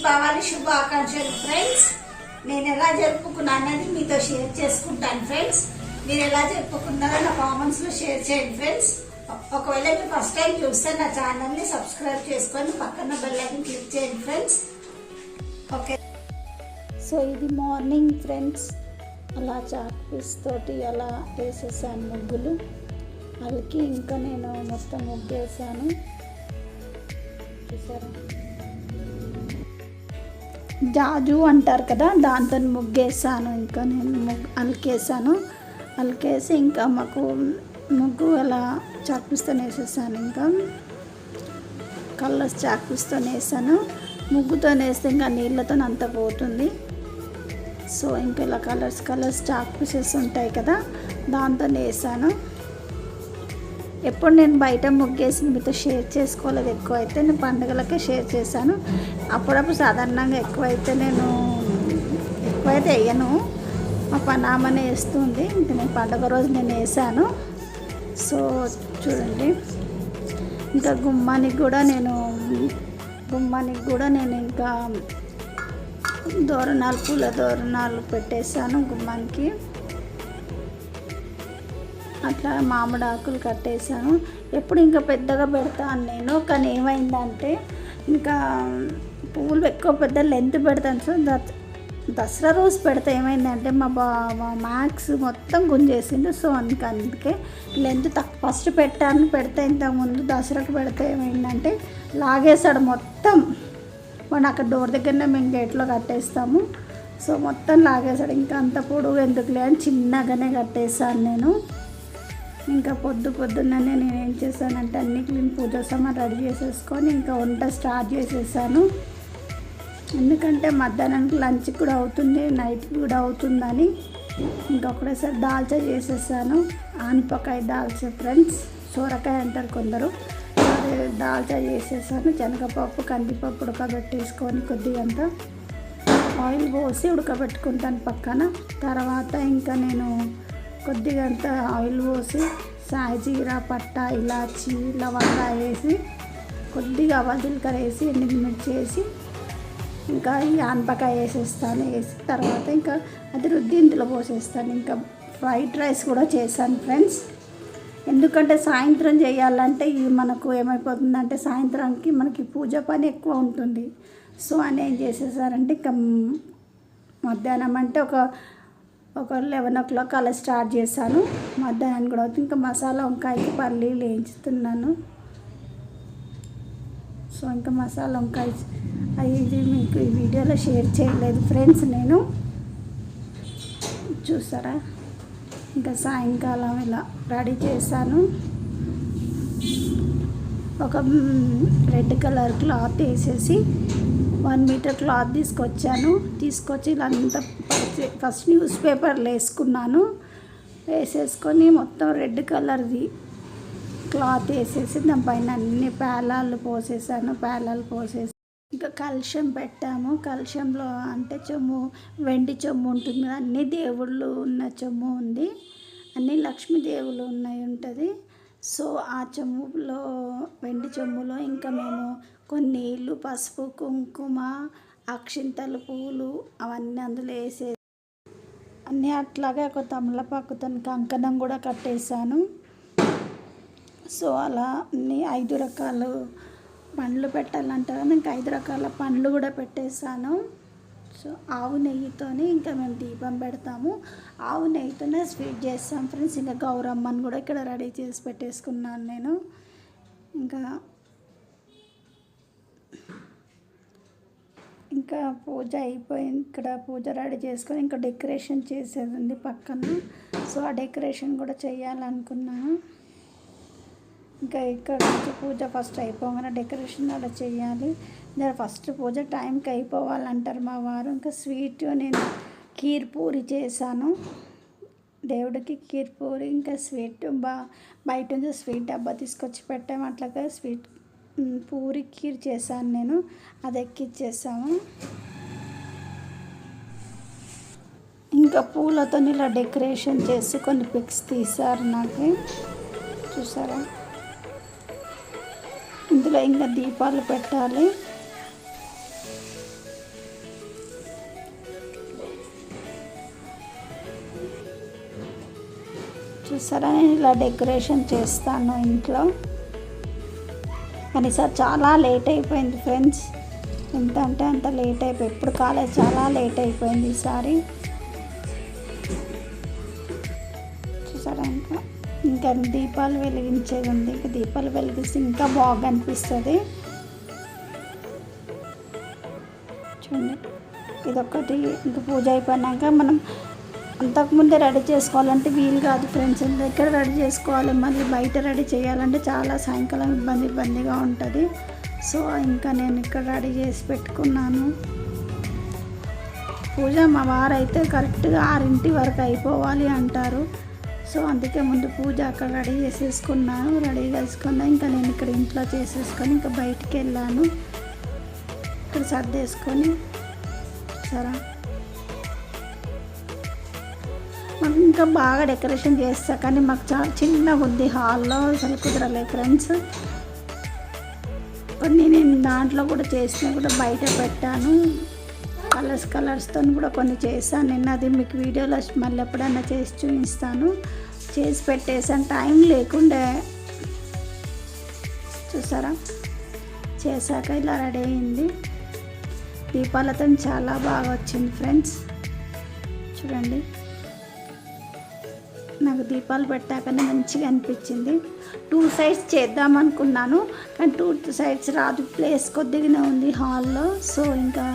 దీపావళి శుభాకాంక్షలు ఫ్రెండ్స్. నేను ఎలా జరుపుకున్నాను అనేది మీతో షేర్ చేసుకుంటాను ఫ్రెండ్స్. మీరు ఎలా జరుపుకున్నారో నా కామెంట్స్ లో షేర్ చేయండి ఫ్రెండ్స్. ఒకవేళ మీరు ఫస్ట్ టైం చూస్తే నా ఛానల్ ని సబ్స్క్రైబ్ చేసుకొని పక్కన బెల్ ఐకాన్ క్లిక్ చేయండి ఫ్రెండ్స్. ఓకే, సో ఇది మార్నింగ్ ఫ్రెండ్స్. అలా చాక్ పీస్ తోటి అలా వేసేసాను ముగ్గులు. వాళ్ళకి ఇంకా నేను మొత్తం ముగ్గేసాను చూసారా. జాజు అంటారు కదా, దాంతో ముగ్గేసాను. ఇంకా నేను అలికేసి ఇంకా మాకు ముగ్గు అలా చాక్పీస్తో వేసేసాను. ఇంకా కలర్స్ చాక్పీస్తో వేసాను. ముగ్గుతో వేస్తే ఇంకా నీళ్ళతో అంతా పోతుంది. సో ఇంకా ఇలా కలర్స్ చాక్పీసెస్ ఉంటాయి కదా, దాంతో వేసాను. ఎప్పుడు నేను బయట ముగ్గేసి మీతో షేర్ చేసుకోలేదు. ఎక్కువ అయితే నేను పండుగలకే షేర్ చేశాను. అప్పుడప్పుడు సాధారణంగా ఎక్కువైతే వేయను. మా పనామనే వేస్తుంది. ఇంకా నేను పండుగ రోజు నేను వేసాను. సో చూడండి, ఇంకా గుమ్మానికి కూడా నేను ఇంకా పూల తోరణాలు పెట్టేశాను గుమ్మానికి. అట్లా మామిడి ఆకులు కట్టేసాను. ఎప్పుడు ఇంకా పెద్దగా పెడతాను నేను, కానీ ఏమైందంటే ఇంకా పువ్వులు ఎక్కువ పెద్ద లెంత్ పెడతాను. సో దసరా రోజు పెడితే ఏమైందంటే మా మ్యాక్స్ మొత్తం గుంజేసిండు. సో అందుకే లెంత్ ఫస్ట్ పెడితే ఇంతకుముందు దసరాకు పెడితే ఏమైందంటే లాగేసాడు మొత్తం. మనం అక్కడ డోర్ దగ్గరనే మేము గేట్లో కట్టేస్తాము. సో మొత్తం లాగేసాడు. ఇంకా అంత పొడుగు ఎందుకులే అని చిన్నగానే కట్టేసాను నేను. ఇంకా పొద్దున్నే నేను ఏం చేశానంటే అన్ని క్లీన్ పూజ సామాన్ రెడీ చేసేసుకొని ఇంకా వంట స్టార్ట్ చేసేసాను. ఎందుకంటే మధ్యాహ్నానికి లంచ్ కూడా అవుతుంది, నైట్ కూడా అవుతుందని ఇంకా ఒకటేసారి దాల్చా చేసేసాను. ఆనపకాయ దాల్చా ఫ్రెండ్స్, సోరకాయ అంటారు కొందరు. అదే దాల్చా చేసేసాను. శనగపప్పు కందిపప్పు ఉడకబెట్టేసుకొని కొద్దిగా అంతా ఆయిల్ పోసి ఉడకబెట్టుకుంటాను పక్కన. తర్వాత ఇంకా నేను కొద్దిగా అంతా ఆయిల్ పోసి సాయిజీర, పట్ట, ఇలాచి, లవంగా వేసి కొద్దిగా జీలకర్ర వేసి ఎండుమిర్చి వేసి ఇంకా ఈ ఆనపకాయ వేసేస్తాను. వేసి తర్వాత ఇంకా అది రుద్ది ఇందులో పోసేస్తాను. ఇంకా ఫ్రైడ్ రైస్ కూడా చేశాను ఫ్రెండ్స్. ఎందుకంటే సాయంత్రం చేయాలంటే మనకు ఏమైపోతుందంటే సాయంత్రానికి మనకి పూజ పని ఎక్కువ ఉంటుంది. సో అని ఏం చేసేసారంటే ఇంకా మధ్యాహ్నం అంటే ఒక 11 o'clock అలా స్టార్ట్ చేశాను. మధ్యాహ్నం కూడా అవుతుంది. ఇంకా మసాలా వంకాయకి పల్లీలు వేయించుతున్నాను. సో ఇంకా మసాలా వంకాయ ఇది మీకు ఈ వీడియోలో షేర్ చేయలేదు ఫ్రెండ్స్ నేను. చూసారా, ఇంకా సాయంకాలం ఇలా రెడీ చేశాను. ఒక రెడ్ కలర్ క్లాత్ వేసేసి 1 మీటర్ క్లాత్ తీసుకొచ్చి ఇలా అంతా ఫస్ట్ న్యూస్ పేపర్లు వేసుకున్నాను. వేసేసుకొని మొత్తం రెడ్ కలర్ది క్లాత్ వేసేసి దానిపైన అన్ని పేలాలు పోసేసి ఇంకా కలశం పెట్టాము. కలశంలో అంటే వెండి చెంబు ఉంటుంది కదా, అన్ని దేవుళ్ళు ఉన్న చెంబు ఉంది, అన్ని లక్ష్మీదేవులు ఉంటుంది. సో ఆ వెండి చెంబులో ఇంకా మేము కొన్ని నీళ్ళు, పసుపు, కుంకుమ, అక్షింతలు, పూలు అవన్నీ అందులో వేసేసి అన్నీ అట్లాగే ఒక తమలపాకుతో కంకణం కూడా కట్టేశాను. సో అలా అన్ని 5 రకాల పండ్లు పెట్టాలంటారు, ఇంకా 5 రకాల పండ్లు కూడా పెట్టేశాను. సో ఆవు నెయ్యితోనే ఇంకా మేము దీపం పెడతాము. ఆవు నెయ్యితోనే స్వీట్ చేస్తాం ఫ్రెండ్స్. ఇంకా గౌరమ్మని కూడా ఇక్కడ రెడీ చేసి పెట్టేసుకున్నాను నేను. ఇంకా పూజ అయిపోయింది. ఇక్కడ పూజ రెడీ చేసుకొని ఇంకా డెకరేషన్ చేసేది ఉంది పక్కన. సో ఆ డెకరేషన్ కూడా చేయాలనుకున్నాను. ఇంకా ఇక్కడ నుంచి పూజ ఫస్ట్ అయిపోగానే డెకరేషన్ అలా చేయాలి. ఫస్ట్ పూజ టైంకి అయిపోవాలంటారు మా వారు. ఇంకా స్వీట్ నేను కీర్ పూరి చేశాను దేవుడికి. కీర్ పూరి ఇంకా స్వీట్ బయట నుంచి స్వీట్ డబ్బా తీసుకొచ్చి పెట్టాము. అట్లాగే స్వీట్ పూరి కీర్ చేశాను నేను, అది ఎక్కిచ్చేసాము. ఇంకా పూలతో ఇలా డెకరేషన్ చేసి కొన్ని పిక్స్ తీశారు నాకు, చూసారా. ఇందులో ఇంకా దీపాలు పెట్టాలి. చూసారా, నేను ఇలా డెకరేషన్ చేస్తాను ఇంట్లో. కానీ సార్ చాలా లేట్ అయిపోయింది ఫ్రెండ్స్. ఎంత అంటే అంత లేట్ అయిపోయి, ఎప్పుడు కాలేజ్ చాలా లేట్ అయిపోయింది ఈసారి. చూసారా, ఇంకా దీపాలు వెలిగించేది ఉంది. ఇంకా దీపాలు వెలిగిస్తే ఇంకా బాగా అనిపిస్తుంది. చూడండి, ఇదొక్కటి. ఇంకా పూజ అయిపోయినాక మనం అంతకుముందే రెడీ చేసుకోవాలంటే వీలు కాదు ఫ్రెండ్స్. దగ్గర రెడీ చేసుకోవాలి, మళ్ళీ బయట రెడీ చేయాలంటే చాలా సాయంకాలం ఇబ్బందిగా ఉంటుంది. సో ఇంకా నేను ఇక్కడ రెడీ చేసి పెట్టుకున్నాను. పూజ మా వారైతే కరెక్ట్గా 6 వరకు అయిపోవాలి అంటారు. సో అందుకే ముందు పూజ అక్కడ రెడీ చేసేసుకున్నాను. రెడీ చేసుకున్నా ఇంకా నేను ఇక్కడ ఇంట్లో చేసేసుకొని ఇంకా బయటికి వెళ్ళాను. ఇక్కడ సర్దేసుకొని సరే మాకు ఇంకా బాగా డెకరేషన్ చేస్తా, కానీ మాకు చాలా చిన్నగా ఉంది హాల్లో, అసలు కుదరలే ఫ్రెండ్స్. కొన్ని నేను దాంట్లో కూడా చేసినా కూడా బయట పెట్టాను. కలర్స్తో కూడా కొన్ని చేశాను నేను. అది మీకు వీడియోలో మళ్ళీ ఎప్పుడైనా చేసి చూపిస్తాను. చేసి పెట్టేసాను, టైం లేకుండే. చూసారా, చేశాక ఇలా రెడీ అయింది. దీపాలతో చాలా బాగా వచ్చింది ఫ్రెండ్స్. చూడండి, నాకు దీపాలు పెట్టాకనే మంచిగా అనిపించింది. 2 సైడ్స్ చేద్దాం అనుకున్నాను, కానీ 2 సైడ్స్ రాదు, ప్లేస్ కొద్దిగానే ఉంది హాల్లో. సో ఇంకా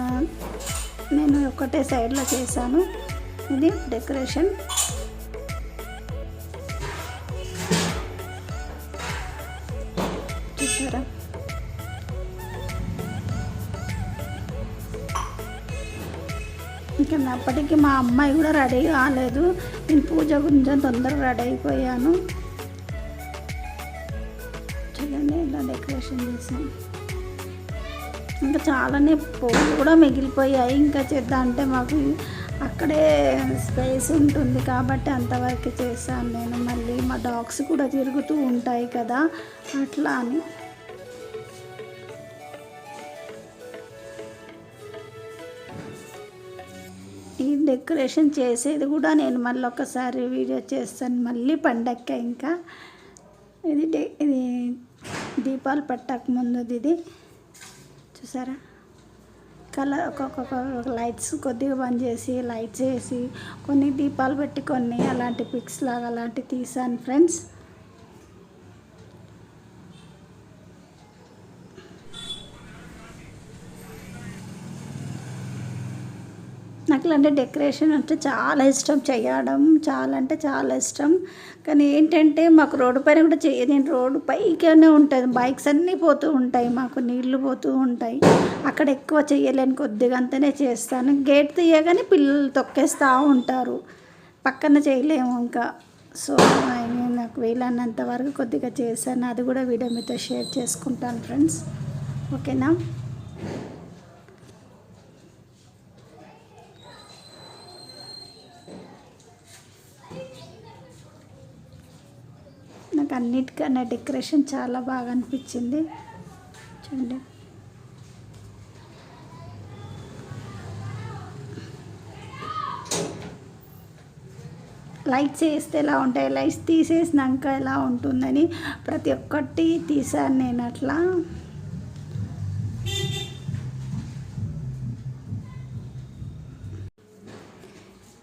నేను ఒకటే సైడ్లో చేశాను. ఇది డెకరేషన్. చూసారా, ఇంకా అప్పటికి మా అమ్మాయి కూడా రెడీ కాలేదు. నేను పూజ గురించి తొందరగా రెడీ అయిపోయాను. చూడండి, ఇలా డెకరేషన్ చేశాను. ఇంకా చాలానే పువ్వులు కూడా మిగిలిపోయాయి. ఇంకా చేద్దాం అంటే మాకు అక్కడే స్పేస్ ఉంటుంది కాబట్టి అంతవరకు చేశాను నేను. మళ్ళీ మా డాగ్స్ కూడా తిరుగుతూ ఉంటాయి కదా, అట్లా అని. ఈ డెకరేషన్ చేసేది కూడా నేను మళ్ళీ ఒకసారి వీడియో చేస్తాను, మళ్ళీ పండగకి. ఇంకా ఇది దీపాలు పెట్టక ముందుది. ఇది చూసారా, కలర్ ఒక్కొక్క లైట్స్ కొద్దిగా బంద్ చేసి లైట్స్ వేసి కొన్ని దీపాలు పెట్టి కొన్ని అలాంటి పిక్స్ లాగా అలాంటివి తీసాను ఫ్రెండ్స్. నాకు ఇలాంటి డెకరేషన్ అంటే చాలా ఇష్టం, చేయడం చాలా అంటే చాలా ఇష్టం. కానీ ఏంటంటే మాకు రోడ్డు పైన కూడా నేను రోడ్డు పైగానే ఉంటుంది, బైక్స్ అన్నీ పోతూ ఉంటాయి, మాకు నీళ్లు పోతూ ఉంటాయి. అక్కడ ఎక్కువ చేయలేని కొద్దిగా అంతనే చేస్తాను. గేట్ తీయగానే పిల్లలు తొక్కేస్తూ ఉంటారు, పక్కన చేయలేము ఇంకా. సో నాకు వీలైనంత వరకు కొద్దిగా చేశాను. అది కూడా వీడియో మీతో షేర్ చేసుకుంటాను ఫ్రెండ్స్. ఓకేనా, నాకు అన్నిటికన్నా డెకరేషన్ చాలా బాగా అనిపించింది. చూడండి, లైట్స్ వేస్తే ఎలా ఉంటాయి, లైట్స్ తీసేసినాక ఎలా ఉంటుందని ప్రతి ఒక్కటి తీసాను నేను అట్లా.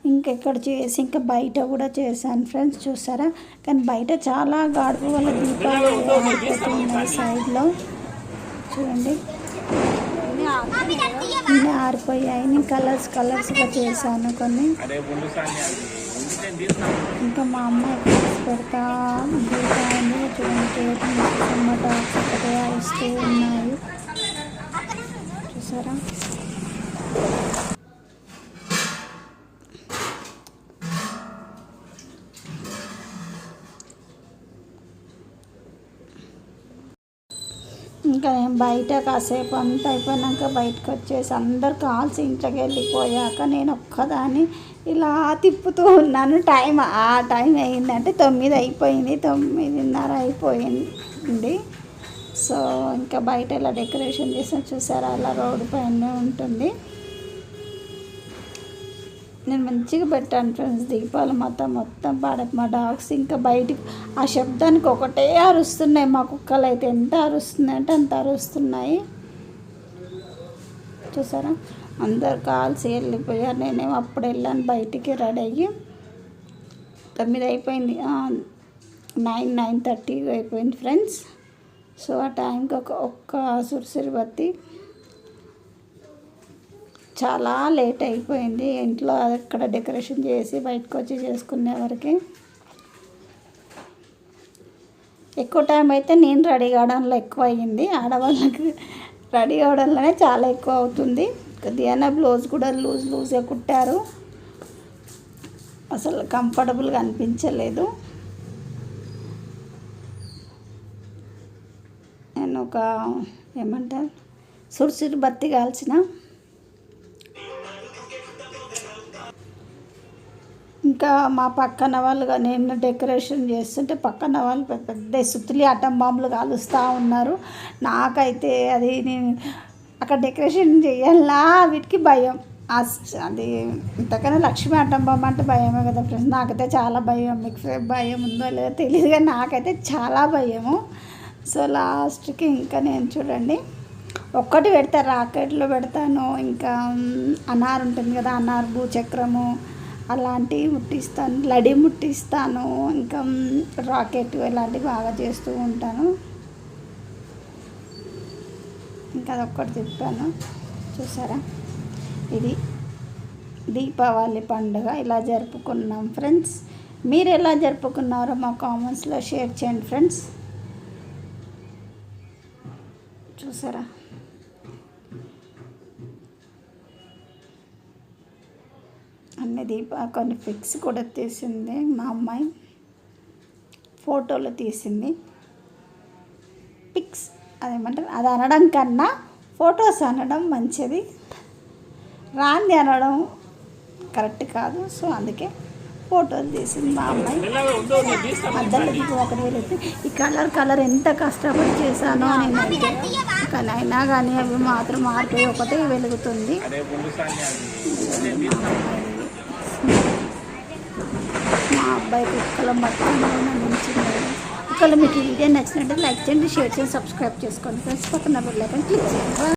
ఇంకెక్కడ చేసి ఇంకా బయట కూడా చేశాను ఫ్రెండ్స్. చూసారా, కానీ బయట చాలా గాడుపు వల్ల దీపాలు ఆరిపోతున్నాయి సైడ్లో. చూడండి, అన్నీ ఆరిపోయాయి. నేను కలర్స్గా చేశాను కొన్ని. ఇంకా మా అమ్మాయి కలిసి పెడతా దీపాన్ని. చూడండి, డాగ్స్ ఒకటే అరుస్తూ ఉన్నాయి. చూసారా, ఇంకా నేను బయట కాసేపు అంతా అయిపోయినాక బయటకు వచ్చేసి అందరు కాల్సి ఇంట్లోకి వెళ్ళిపోయాక నేను ఒక్కదాన్ని ఇలా తిప్పుతూ ఉన్నాను. ఆ టైం అయిందంటే 9 అయిపోయింది, 9:30 అయిపోయింది. సో ఇంకా బయట ఇలా డెకరేషన్ చేసాను. చూసారా, అలా రోడ్డు పైన ఉంటుంది. నేను మంచిగా పెట్టాను ఫ్రెండ్స్ దీపాలు మొత్తం మా డాగ్స్ ఇంకా బయటికి ఆ శబ్దానికి ఒకటే అరుస్తున్నాయి. మా కుక్కలు అయితే ఎంత అరుస్తున్నాయి అంటే అంత అరుస్తున్నాయి. చూసారా, అందరు కాల్సి వెళ్ళిపోయారు. నేనేమో అప్పుడు వెళ్ళాను బయటికి రెడీ అయ్యి. 9 అయిపోయింది, 9:30 అయిపోయింది ఫ్రెండ్స్. సో ఆ టైంకి ఒక్క సుర్సిరి బత్తి చాలా లేట్ అయిపోయింది. ఇంట్లో అక్కడ డెకరేషన్ చేసి బయటకు వచ్చి చేసుకునే వరకు ఎక్కువ టైం అయితే నేను రెడీ కావడంలో ఎక్కువ అయ్యింది. ఆడవాళ్ళకి రెడీ అవడంలోనే చాలా ఎక్కువ అవుతుంది. దియానా బ్లౌజ్ కూడా లూజ్గా కుట్టారు, అసలు కంఫర్టబుల్గా అనిపించలేదు. నేను ఒక ఏమంటారు సుర్సిరి బత్తి కాల్చిన. ఇంకా మా పక్కన వాళ్ళుగా నేను డెకరేషన్ చేస్తుంటే పక్కన వాళ్ళు పెద్ద సుత్తులి ఆటం బాంబులు కాలుస్తూ ఉన్నారు. నాకైతే అది నేను అక్కడ డెకరేషన్ చేయాలా వీటికి భయం. అది ఇంతకన్నా లక్ష్మీ ఆటం బాంబు అంటే భయమే కదా ఫ్రెండ్స్. నాకైతే చాలా భయం. మీకు భయం ఉందో లేదో తెలియదు కానీ నాకైతే చాలా భయము. సో లాస్ట్కి ఇంకా నేను చూడండి ఒక్కటి పెడతాను, రాకెట్లో పెడతాను. ఇంకా అనార్ ఉంటుంది కదా, అనార్ భూచక్రము అలాంటివి ముట్టిస్తాను, లడి ముట్టిస్తాను. ఇంకా రాకెట్ ఇలాంటివి బాగా చేస్తూ ఉంటాను. ఇంకా అదొక్కటి తిప్పాను. చూసారా, ఇది దీపావళి పండుగ ఇలా జరుపుకున్నాం ఫ్రెండ్స్. మీరు ఎలా జరుపుకున్నారో మా కామెంట్స్లో షేర్ చేయండి ఫ్రెండ్స్. చూసారా, అన్ని కొన్ని పిక్స్ కూడా తీసింది మా అమ్మాయి, ఫోటోలు తీసింది. పిక్స్ అదేమంటారు, అది అనడం కన్నా ఫొటోస్ అనడం మంచిది, రాంది అనడం కరెక్ట్ కాదు. సో అందుకే ఫోటోలు తీసింది మా అమ్మాయి. మధ్యలో ఇది ఒకటి వెళ్తే ఈ కలర్ ఎంత కష్టపడి చేశానో నేనైతే, కానీ అయినా కానీ అవి మాత్రం మార్పు ఒకటే వెలుగుతుంది. మా అబ్బాయి కుక్కల మొత్తం నిలిచింది. ఒకవేళ మీకు ఈ వీడియో నచ్చినట్టు లైక్ చేయండి, షేర్ చేయండి, సబ్స్క్రైబ్ చేసుకోండి ఫ్రెండ్స్. పక్కన బెల్ ఐకాన్ క్లిక్ చేయండి.